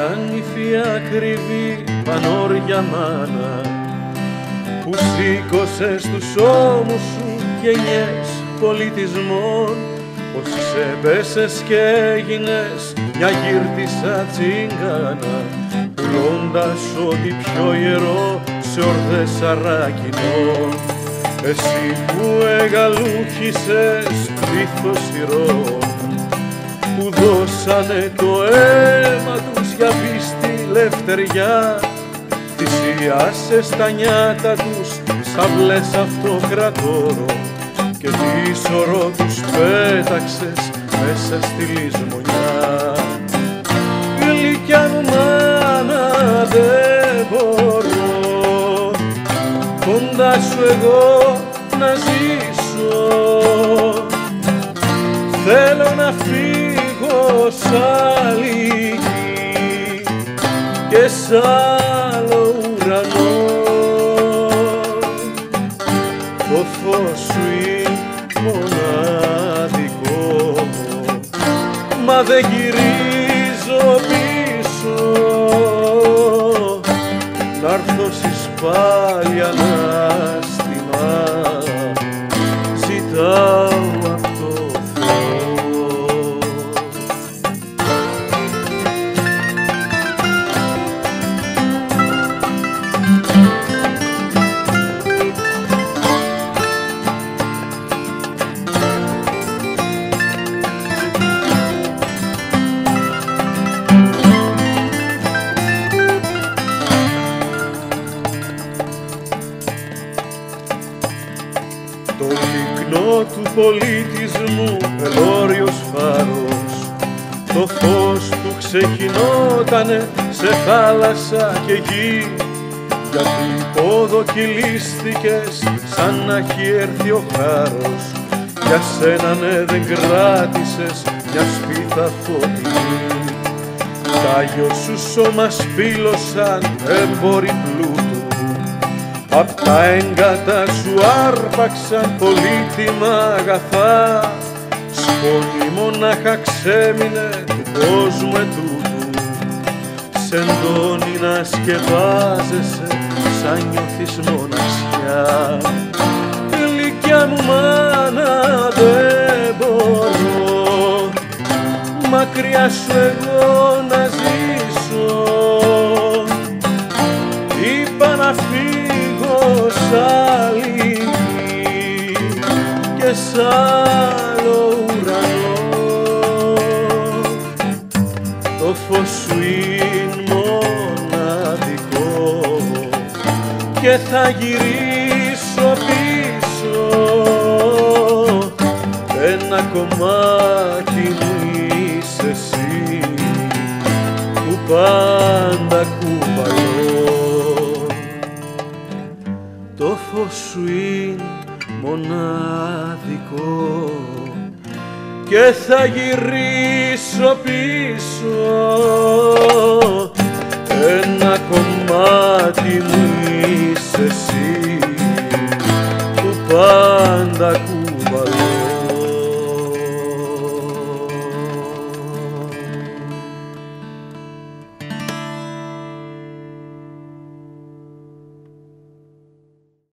σαν νηφή ακριβή πανόρια μάνα που σήκωσες τους ώμους σου γενιές πολιτισμών, πως ξεπέσες και έγινες μια γύρτισσα τσιγκάνα, πουλώντας ό,τι πιο ιερό σε ορδές αράκινων. Εσύ που εγαλούχησες πλήθος ηρώων που δώσανε το αίμα τους για πίστη λευτεριά, θυσιάσες τα νιάτα τους σαυλές αυτοκρατόρων και τη σωρό τους πέταξες μέσα στη λησμονιά. Γλυκιά μου μάνα, δεν μπορώ κοντά σου εγώ να ζήσω, θέλω να φύγω σ' άλλη γη και σ' άλλο ουρανό. Το φως σου είναι μοναδικό, μα δεν γυρίζω πίσω, να'ρθω στις πάλι ανάστημα, ζητάω απ' το Θεό. Το λυκνό του πολιτισμού ελώριος φάρος, το φως του ξεχυνότανε σε θάλασσα και γη, γιατί ποδοκυλίστηκες σαν να έχει έρθει ο χάρος, για σένα ναι δεν κράτησες μια σπίθα φωτεινή. Τ' άγιο σου σώμα σπήλωσαν έμποροι πλούτου, απ' τα έγκατα σου άρπαξαν πολύτιμα αγαθά, σκόνη μονάχα ξέμεινε του κόσμου ετούτου, σ' εντώνει να σκεπάζεσαι σαν νιώθεις μοναξιά. Γλυκιά μου μάνα, δεν μπορώ μακριά σου εγώ να ζήσω, είπα να φύγω σ' άλλη γη και σ' άλλο ουρανό. Το φως σου είναι μοναδικό και θα γυρίσω πίσω, ένα κομμάτι μου είσαι εσύ που πάντα κουβαλώ. Το φως σου είναι μοναδικό και θα γυρίσω πίσω, ένα κομμάτι μου είσαι εσύ